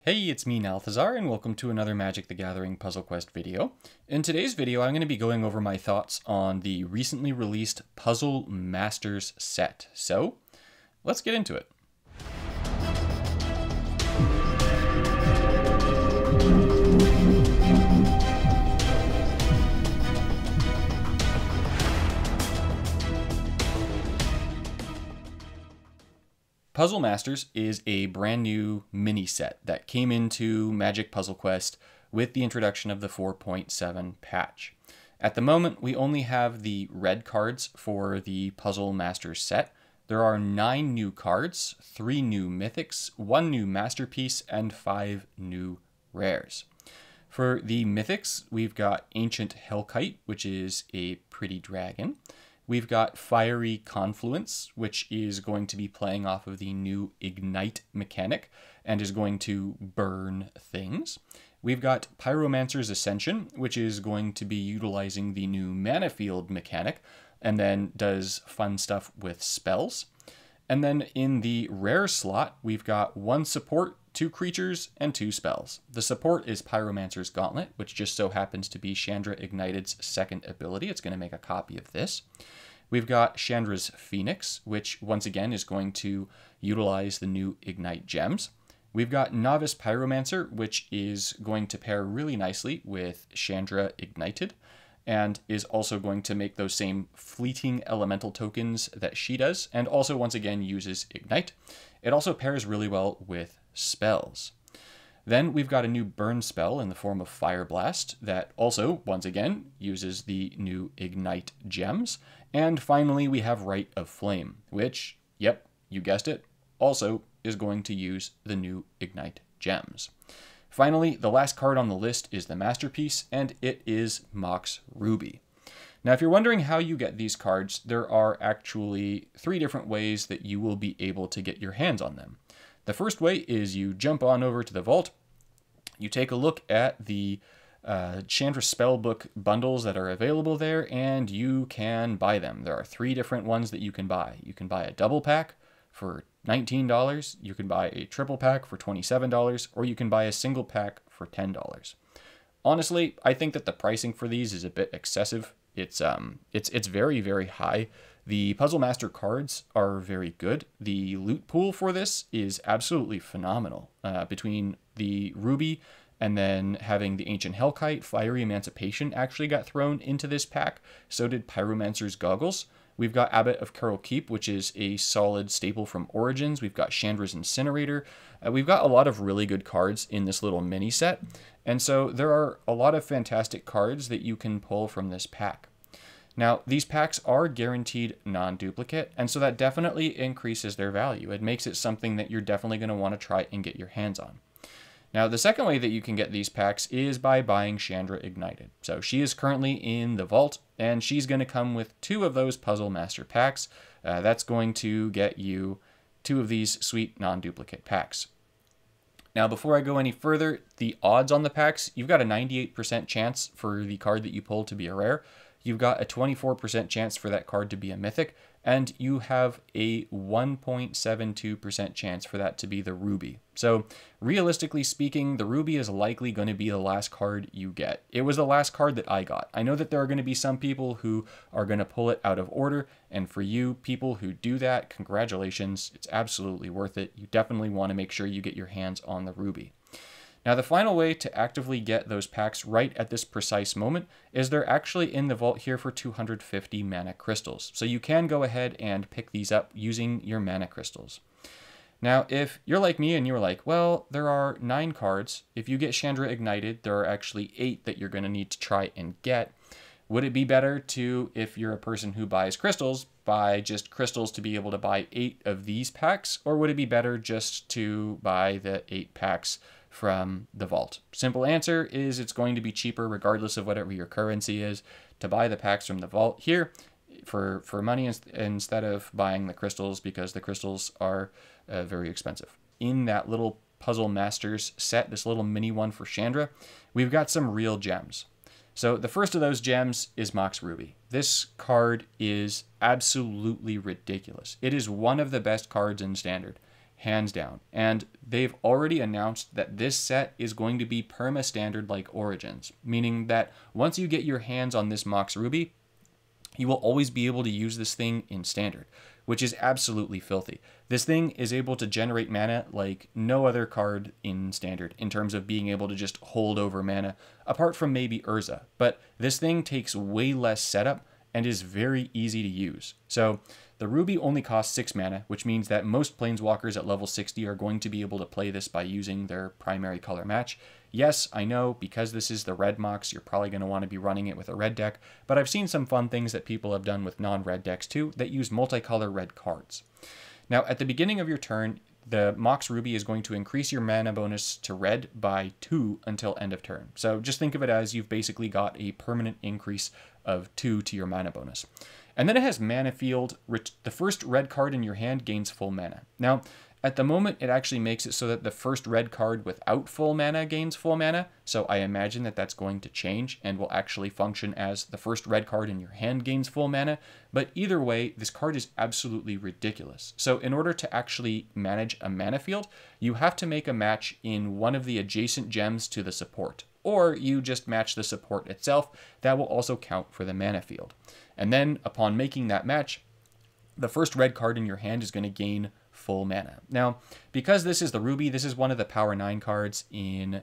Hey, it's me, Nalthazar, and welcome to another Magic the Gathering Puzzle Quest video. In today's video, I'm going to be going over my thoughts on the recently released Puzzle Masters set. So, let's get into it. Puzzle Masters is a brand new mini set that came into Magic Puzzle Quest with the introduction of the 4.7 patch. At the moment, we only have the red cards for the Puzzle Masters set. There are 9 new cards, 3 new mythics, 1 new masterpiece, and 5 new rares. For the mythics, we've got Ancient Hellkite, which is a pretty dragon. We've got Fiery Confluence, which is going to be playing off of the new Ignite mechanic and is going to burn things. We've got Pyromancer's Ascension, which is going to be utilizing the new Mana Field mechanic and then does fun stuff with spells. And then in the rare slot, we've got 1 support, 2 creatures, and 2 spells. The support is Pyromancer's Gauntlet, which just so happens to be Chandra Ignited's second ability. It's going to make a copy of this. We've got Chandra's Phoenix, which once again is going to utilize the new Ignite gems. We've got Novice Pyromancer, which is going to pair really nicely with Chandra Ignited, and is also going to make those same fleeting elemental tokens that she does, and also once again uses Ignite. It also pairs really well with spells. Then we've got a new burn spell in the form of Fire Blast that also, once again, uses the new Ignite gems. And finally, we have Rite of Flame, which, yep, you guessed it, also is going to use the new Ignite gems. Finally, the last card on the list is the Masterpiece, and it is moxruby. Now, if you're wondering how you get these cards, there are actually 3 different ways that you will be able to get your hands on them. The first way is you jump on over to the vault, you take a look at the Chandra Spellbook bundles that are available there, and you can buy them. There are 3 different ones that you can buy. You can buy a double pack for $19, you can buy a triple pack for $27, or you can buy a single pack for $10. Honestly, I think that the pricing for these is a bit excessive. It's very, very high. The Puzzle Master cards are very good. The loot pool for this is absolutely phenomenal. Between the Ruby and then having the Ancient Hellkite, Fiery Emancipation actually got thrown into this pack. So did Pyromancer's Goggles. We've got Abbot of Carol Keep, which is a solid staple from Origins. We've got Chandra's Incinerator. We've got a lot of really good cards in this little mini set. And so there are a lot of fantastic cards that you can pull from this pack. Now, these packs are guaranteed non-duplicate, and so that definitely increases their value. It makes it something that you're definitely going to want to try and get your hands on. Now, the second way that you can get these packs is by buying Chandra Ignited. So she is currently in the vault, and she's going to come with 2 of those Puzzle Master packs. That's going to get you 2 of these sweet non-duplicate packs. Now, before I go any further, the odds on the packs, you've got a 98% chance for the card that you pull to be a rare. You've got a 24% chance for that card to be a mythic, and you have a 1.72% chance for that to be the Ruby. So realistically speaking, the Ruby is likely going to be the last card you get. It was the last card that I got. I know that there are going to be some people who are going to pull it out of order, and for you people who do that, congratulations. It's absolutely worth it. You definitely want to make sure you get your hands on the Ruby. Now, the final way to actively get those packs right at this precise moment is they're actually in the vault here for 250 mana crystals. So you can go ahead and pick these up using your mana crystals. Now, if you're like me and you're like, well, there are 9 cards. If you get Chandra Ignited, there are actually 8 that you're going to need to try and get. Would it be better to, if you're a person who buys crystals, buy just crystals to be able to buy 8 of these packs? Or would it be better just to buy the 8 packs from the vault? Simple answer is it's going to be cheaper regardless of whatever your currency is to buy the packs from the vault here for money instead of buying the crystals, because the crystals are very expensive. In that little Puzzle Masters set, this little mini one for Chandra, we've got some real gems. So the first of those gems is moxruby. This card is absolutely ridiculous. It is one of the best cards in Standard. hands down. And they've already announced that this set is going to be perma-standard like Origins, meaning that once you get your hands on this Mox Ruby, you will always be able to use this thing in Standard, which is absolutely filthy. This thing is able to generate mana like no other card in Standard in terms of being able to just hold over mana, apart from maybe Urza. But this thing takes way less setup and is very easy to use. So the Ruby only costs 6 mana, which means that most Planeswalkers at level 60 are going to be able to play this by using their primary color match. Yes, I know, because this is the red Mox, you're probably going to want to be running it with a red deck, but I've seen some fun things that people have done with non-red decks too that use multicolor red cards. Now, at the beginning of your turn, the Mox Ruby is going to increase your mana bonus to red by 2 until end of turn. So just think of it as you've basically got a permanent increase of 2 to your mana bonus. And then it has Mana Field. The first red card in your hand gains full mana. Now, at the moment, it actually makes it so that the first red card without full mana gains full mana. So I imagine that that's going to change and will actually function as the first red card in your hand gains full mana. But either way, this card is absolutely ridiculous. So in order to actually manage a mana field, you have to make a match in one of the adjacent gems to the support. Or you just match the support itself. That will also count for the mana field. And then upon making that match, the first red card in your hand is going to gain full mana. Now, because this is the Ruby, this is one of the Power 9 cards in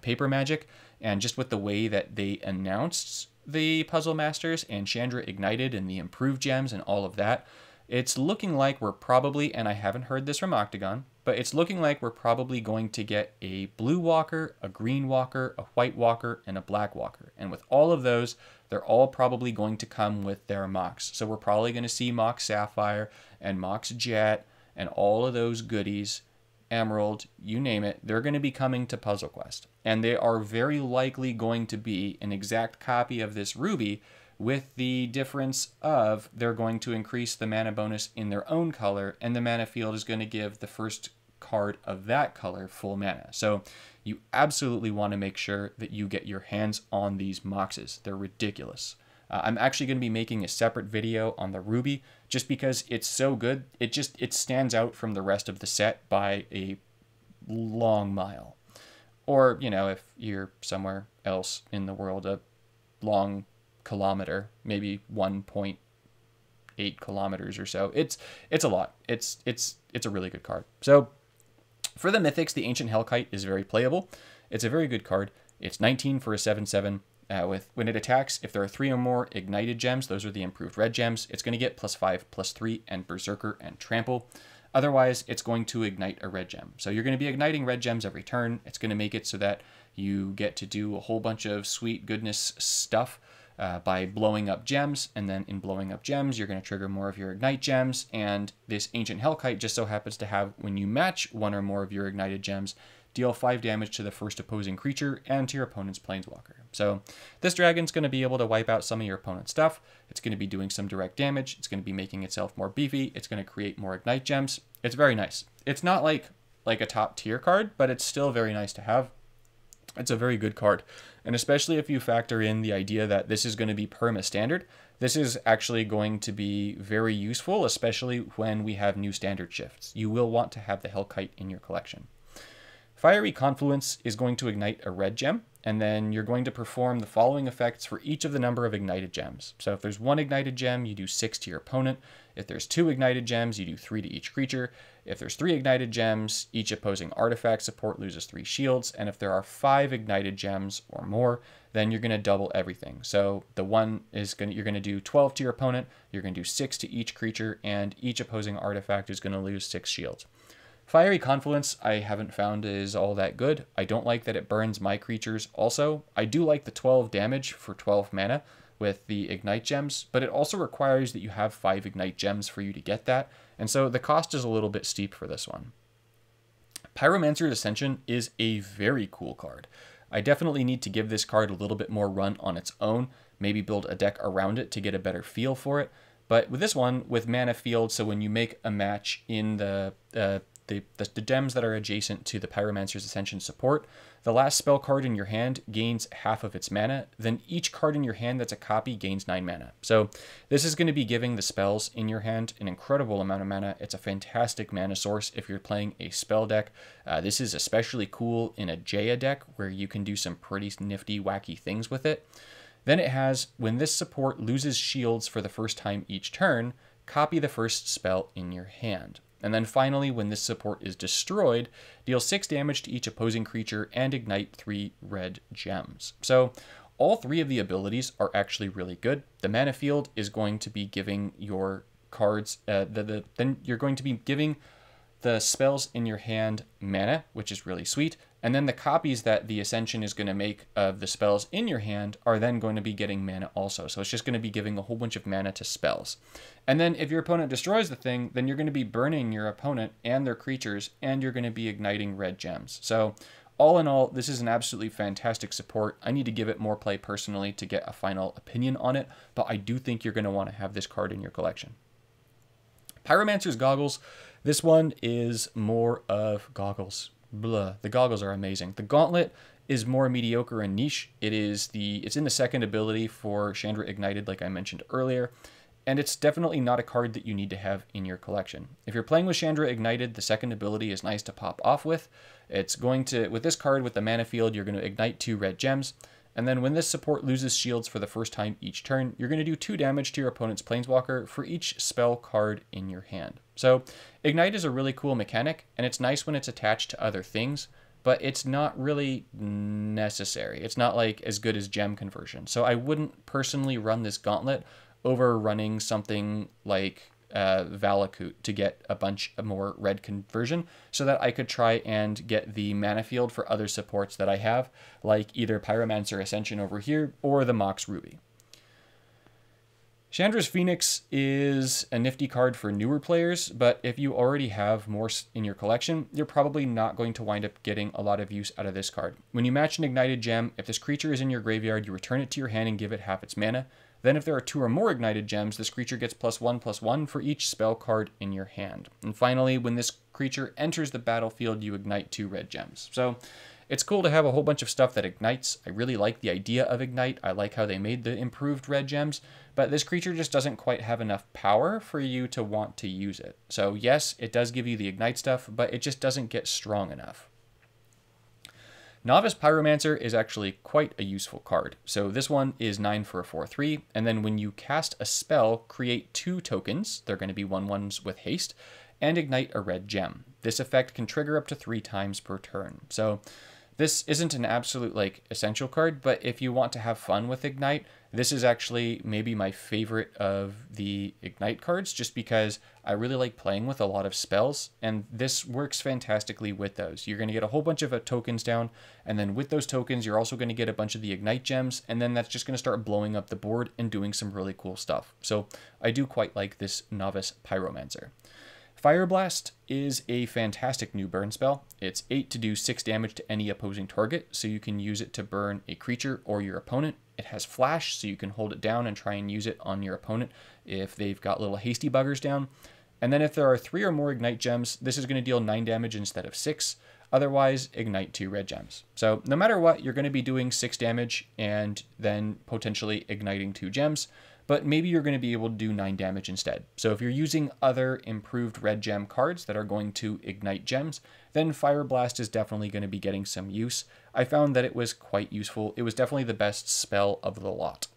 Paper Magic, and just with the way that they announced the Puzzle Masters and Chandra Ignited and the improved gems and all of that, it's looking like we're probably, and I haven't heard this from Octagon, but it's looking like we're probably going to get a blue walker, a green walker, a white walker, and a black walker. And with all of those, they're all probably going to come with their Mox. So we're probably going to see Mox Sapphire and Mox Jet and all of those goodies, Emerald, you name it, they're going to be coming to Puzzle Quest. And they are very likely going to be an exact copy of this Ruby, with the difference of they're going to increase the mana bonus in their own color, and the mana field is going to give the first card of that color full mana. So you absolutely want to make sure that you get your hands on these Moxes. They're ridiculous. I'm actually going to be making a separate video on the Ruby just because it's so good. It stands out from the rest of the set by a long mile. Or, you know, if you're somewhere else in the world, a long kilometer, maybe 1.8 kilometers or so. It's a lot. It's a really good card. So for the Mythics, the Ancient Hellkite is very playable. It's a very good card. It's 19 for a 7/7. When it attacks, if there are 3 or more ignited gems, those are the improved red gems, it's going to get +5/+3 and Berserker and Trample. Otherwise, it's going to ignite a red gem. So you're going to be igniting red gems every turn. It's going to make it so that you get to do a whole bunch of sweet goodness stuff by blowing up gems, and then in blowing up gems, you're going to trigger more of your ignite gems, and this Ancient Hellkite just so happens to have, when you match 1 or more of your ignited gems, deal 5 damage to the first opposing creature and to your opponent's planeswalker. So this dragon's going to be able to wipe out some of your opponent's stuff. It's going to be doing some direct damage. It's going to be making itself more beefy. It's going to create more ignite gems. It's very nice. It's not like a top tier card, but it's still very nice to have. It's a very good card. And especially if you factor in the idea that this is going to be perma standard, this is actually going to be very useful, especially when we have new standard shifts. You will want to have the Hellkite in your collection. Fiery Confluence is going to ignite a red gem, and then you're going to perform the following effects for each of the number of ignited gems. So if there's 1 ignited gem, you do 6 to your opponent. If there's 2 ignited gems, you do 3 to each creature. If there's 3 ignited gems, each opposing artifact support loses 3 shields. And if there are 5 ignited gems or more, then you're going to double everything. So the one is you're going to do 12 to your opponent, you're going to do 6 to each creature, and each opposing artifact is going to lose 6 shields. Fiery Confluence I haven't found is all that good. I don't like that it burns my creatures also. I do like the 12 damage for 12 mana with the Ignite Gems, but it also requires that you have 5 Ignite Gems for you to get that, and so the cost is a little bit steep for this one. Pyromancer's Ascension is a very cool card. I definitely need to give this card a little bit more run on its own, maybe build a deck around it to get a better feel for it, but with this one, with Mana Field, so when you make a match in the the gems that are adjacent to the Pyromancer's Ascension support, the last spell card in your hand gains half of its mana, then each card in your hand that's a copy gains 9 mana. So this is going to be giving the spells in your hand an incredible amount of mana. It's a fantastic mana source if you're playing a spell deck. This is especially cool in a Jaya deck where you can do some pretty nifty, wacky things with it. Then it has, when this support loses shields for the first time each turn, copy the first spell in your hand. And then finally, when this support is destroyed, deal 6 damage to each opposing creature and ignite 3 red gems. So all 3 of the abilities are actually really good. The mana field is going to be giving your cards, then you're going to be giving the spells in your hand mana, which is really sweet. And then the copies that the Ascension is going to make of the spells in your hand are then going to be getting mana also. So it's just going to be giving a whole bunch of mana to spells. And then if your opponent destroys the thing, then you're going to be burning your opponent and their creatures, and you're going to be igniting red gems. So all in all, this is an absolutely fantastic support. I need to give it more play personally to get a final opinion on it, but I do think you're going to want to have this card in your collection. Pyromancer's Goggles. This one is more of goggles. Blah. The goggles are amazing. The Gauntlet is more mediocre and niche. It's in the second ability for Chandra Ignited, like I mentioned earlier, and it's definitely not a card that you need to have in your collection. If you're playing with Chandra Ignited, the second ability is nice to pop off with. It's going to, with this card, with the mana field, you're going to ignite 2 red gems. And then when this support loses shields for the first time each turn, you're going to do 2 damage to your opponent's Planeswalker for each spell card in your hand. So Ignite is a really cool mechanic, and it's nice when it's attached to other things, but it's not really necessary. It's not like as good as gem conversion. So I wouldn't personally run this Gauntlet over running something like Valakut to get a bunch more red conversion, so that I could try and get the mana field for other supports that I have, like either Pyromancer Ascension over here or the moxruby. Chandra's Phoenix is a nifty card for newer players, but if you already have more in your collection, you're probably not going to wind up getting a lot of use out of this card. When you match an ignited gem, if this creature is in your graveyard, you return it to your hand and give it half its mana. Then if there are 2 or more ignited gems, this creature gets +1/+1 for each spell card in your hand. And finally, when this creature enters the battlefield, you ignite 2 red gems. So it's cool to have a whole bunch of stuff that ignites. I really like the idea of Ignite. I like how they made the improved red gems, but this creature just doesn't quite have enough power for you to want to use it. So yes, it does give you the Ignite stuff, but it just doesn't get strong enough. Novice Pyromancer is actually quite a useful card. So this one is 9 for a 4/3, and then when you cast a spell, create 2 tokens, they're going to be 1/1s with haste, and ignite a red gem. This effect can trigger up to 3 times per turn. So this isn't an absolute essential card, but if you want to have fun with Ignite, this is actually maybe my favorite of the Ignite cards, just because I really like playing with a lot of spells, and this works fantastically with those. You're going to get a whole bunch of tokens down, and then with those tokens, you're also going to get a bunch of the Ignite gems, and then that's just going to start blowing up the board and doing some really cool stuff. So I do quite like this Novice Pyromancer. Fire Blast is a fantastic new burn spell. It's 8 to do 6 damage to any opposing target, so you can use it to burn a creature or your opponent. It has flash, so you can hold it down and try and use it on your opponent if they've got little hasty buggers down. And then if there are 3 or more Ignite gems, this is going to deal 9 damage instead of 6. Otherwise, ignite 2 red gems. So no matter what, you're going to be doing 6 damage and then potentially igniting 2 gems. But maybe you're going to be able to do 9 damage instead. So if you're using other improved red gem cards that are going to ignite gems, then Fire Blast is definitely going to be getting some use. I found that it was quite useful. It was definitely the best spell of the lot.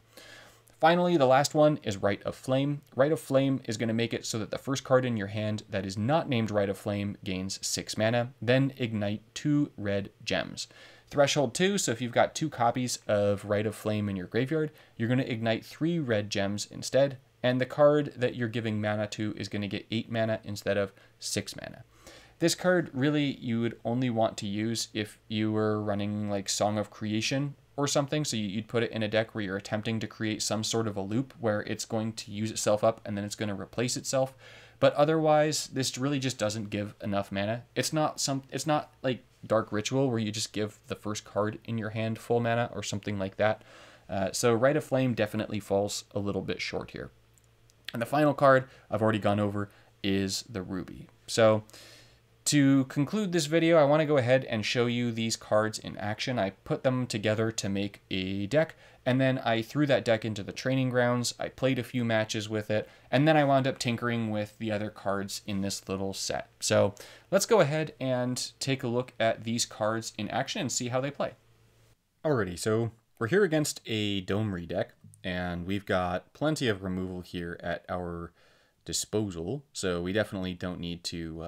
Finally, the last one is Rite of Flame. Rite of Flame is going to make it so that the first card in your hand that is not named Rite of Flame gains 6 mana, then ignite 2 red gems. Threshold 2, so if you've got 2 copies of Rite of Flame in your graveyard, you're going to ignite 3 red gems instead, and the card that you're giving mana to is going to get 8 mana instead of 6 mana. This card really you would only want to use if you were running like Song of Creation or something, so you'd put it in a deck where you're attempting to create some sort of a loop where it's going to use itself up and then it's going to replace itself. But otherwise, this really just doesn't give enough mana. It's not like Dark Ritual where you just give the first card in your hand full mana or something like that. So Rite of Flame definitely falls a little bit short here. And the final card I've already gone over is the Ruby. So To conclude this video, I want to go ahead and show you these cards in action. I put them together to make a deck, and then I threw that deck into the training grounds. I played a few matches with it, and then I wound up tinkering with the other cards in this little set. So let's go ahead and take a look at these cards in action and see how they play. Alrighty, so we're here against a Domri deck, and we've got plenty of removal here at our disposal, so we definitely don't need to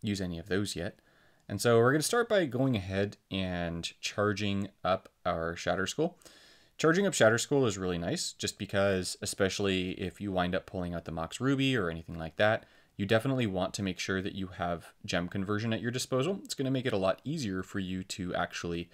use any of those yet. And so we're going to start by going ahead and charging up our Shatterskull. Charging up Shatterskull is really nice, just because, especially if you wind up pulling out the moxruby or anything like that, you definitely want to make sure that you have gem conversion at your disposal. It's going to make it a lot easier for you to actually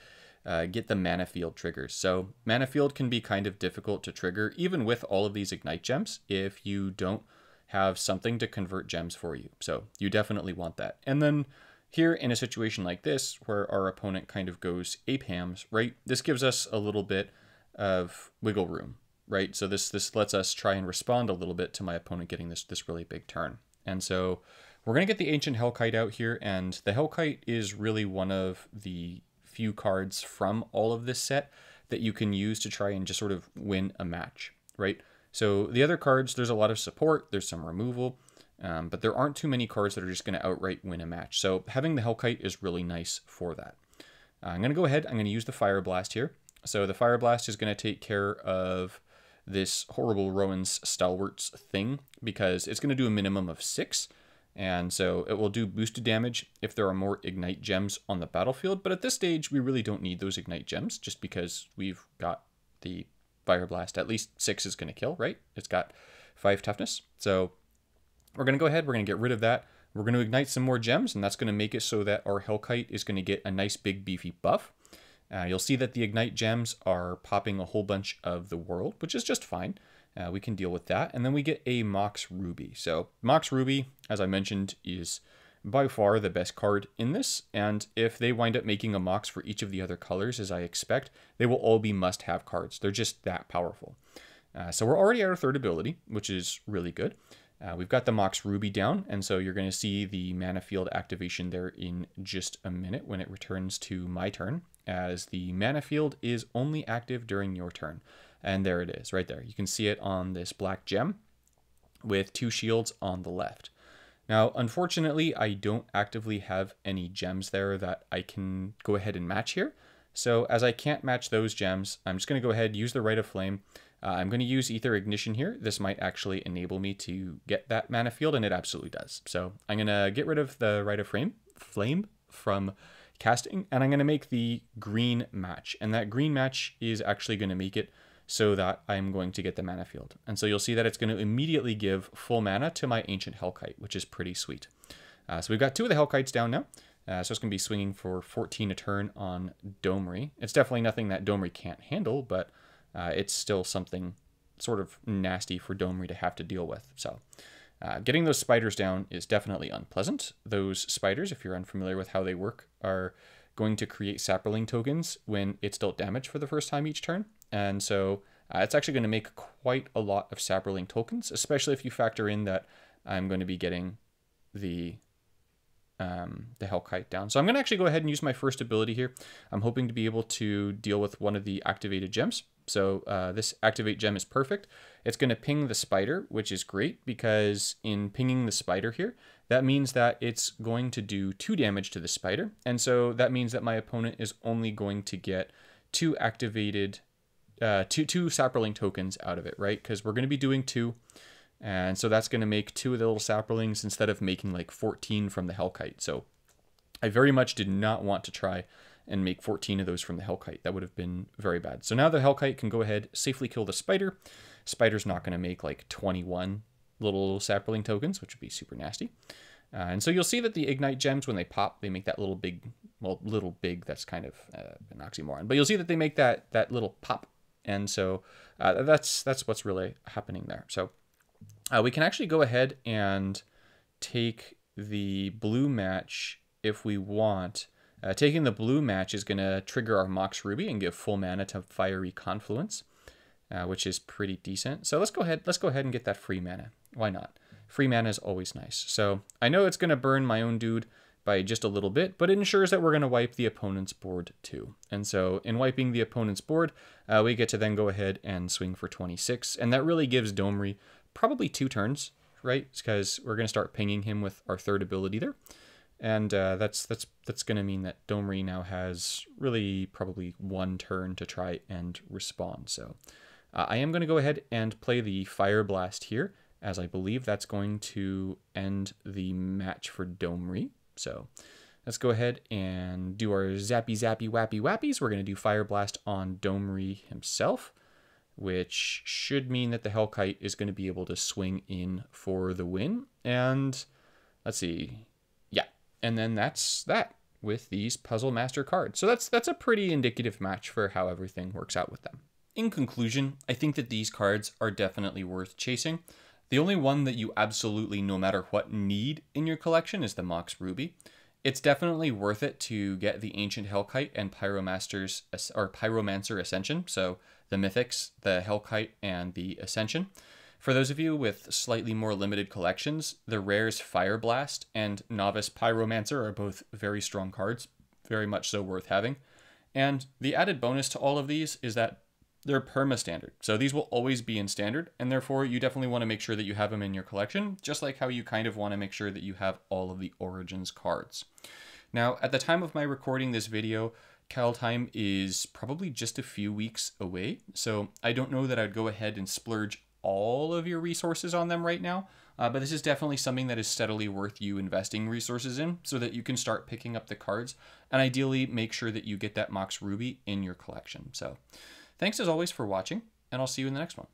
get the mana field triggers. So mana field can be kind of difficult to trigger, even with all of these ignite gems, if you don't have something to convert gems for you. So you definitely want that. And then here in a situation like this, where our opponent kind of goes ape hams, right? This gives us a little bit of wiggle room, right? So this lets us try and respond a little bit to my opponent getting this really big turn. And so we're going to get the Ancient Hellkite out here, and the Hellkite is really one of the few cards from all of this set that you can use to try and just sort of win a match, right? So the other cards, there's a lot of support, there's some removal, but there aren't too many cards that are just going to outright win a match. So having the Hellkite is really nice for that. I'm going to go ahead, I'm going to use the Fire Blast here. So the Fire Blast is going to take care of this horrible Rowan's Stalwarts thing, because it's going to do a minimum of 6. And so it will do boosted damage if there are more Ignite Gems on the battlefield. But at this stage, we really don't need those Ignite Gems, just because we've got the Fire Blast. At least 6 is going to kill, right? It's got 5 toughness. So we're going to go ahead, we're going to get rid of that. We're going to ignite some more gems, and that's going to make it so that our Hellkite is going to get a nice big beefy buff. You'll see that the Ignite Gems are popping a whole bunch of the world, which is just fine. We can deal with that. And then we get a moxruby. So moxruby, as I mentioned, is by far the best card in this. And if they wind up making a mox for each of the other colors, as I expect, they will all be must-have cards. They're just that powerful. So we're already at our third ability, which is really good. We've got the moxruby down, and so you're going to see the mana field activation there in just a minute when it returns to my turn, as the mana field is only active during your turn. And there it is, right there. You can see it on this black gem with 2 shields on the left. Now, unfortunately, I don't actively have any gems there that I can go ahead and match here. So as I can't match those gems, I'm just going to go ahead and use the Rite of Flame. I'm going to use Ether Ignition here. This might actually enable me to get that mana field, and it absolutely does. So I'm going to get rid of the Rite of Flame from casting, and I'm going to make the green match. And that green match is actually going to make it so that I'm going to get the mana field. And so you'll see that it's going to immediately give full mana to my Ancient Hellkite, which is pretty sweet. So we've got 2 of the Hellkites down now. So it's going to be swinging for 14 a turn on Domri. It's definitely nothing that Domri can't handle, but it's still something sort of nasty for Domri to have to deal with. So getting those spiders down is definitely unpleasant. Those spiders, if you're unfamiliar with how they work, are going to create Saproling tokens when it's dealt damage for the first time each turn. And so it's actually going to make quite a lot of Saproling tokens, especially if you factor in that I'm going to be getting the Hellkite down. So I'm going to actually go ahead and use my first ability here. I'm hoping to be able to deal with one of the activated gems. So this activate gem is perfect. It's going to ping the spider, which is great, because in pinging the spider here, that means that it's going to do 2 damage to the spider. And so that means that my opponent is only going to get 2 activated, two Saproling tokens out of it, right? Because we're going to be doing 2. And so that's going to make 2 of the little Saprolings instead of making like 14 from the Hellkite. So I very much did not want to try and make 14 of those from the Hellkite. That would have been very bad. So now the Hellkite can go ahead, safely kill the spider. Spider's not going to make like 21 little Saproling tokens, which would be super nasty. And so you'll see that the Ignite Gems, when they pop, they make that little big, well, little big, that's kind of an oxymoron. But you'll see that they make that little pop. And so that's what's really happening there. So we can actually go ahead and take the blue match if we want. Taking the blue match is going to trigger our moxruby and give full mana to Fiery Confluence, which is pretty decent. So let's go ahead and get that free mana. Why not? Free mana is always nice. So I know it's going to burn my own dude, by just a little bit, but it ensures that we're going to wipe the opponent's board too. And so in wiping the opponent's board, we get to then go ahead and swing for 26. And that really gives Domri probably 2 turns, right? Because we're going to start pinging him with our 3rd ability there. And that's going to mean that Domri now has really probably 1 turn to try and respond. So I am going to go ahead and play the Fire Blast here, as I believe that's going to end the match for Domri. So let's go ahead and do our zappy, zappy, wappy, wappies. We're going to do Fire Blast on Domri himself, which should mean that the hellkite is going to be able to swing in for the win. And let's see. Yeah. And then that's that with these Puzzle Master cards. So that's a pretty indicative match for how everything works out with them. In conclusion, I think that these cards are definitely worth chasing. The only one that you absolutely, no matter what, need in your collection is the moxruby. It's definitely worth it to get the Ancient Hellkite and Pyromancer Ascension, so the Mythics, the Hellkite, and the Ascension. For those of you with slightly more limited collections, the Rares Fire Blast and Novice Pyromancer are both very strong cards, very much so worth having. And the added bonus to all of these is that they're perma-standard, so these will always be in standard, and therefore you definitely want to make sure that you have them in your collection, just like how you kind of want to make sure that you have all of the Origins cards. Now, at the time of my recording this video, Kaldheim is probably just a few weeks away, so I don't know that I'd go ahead and splurge all of your resources on them right now, but this is definitely something that is steadily worth you investing resources in so that you can start picking up the cards, and ideally make sure that you get that moxruby in your collection. So thanks as always for watching, and I'll see you in the next one.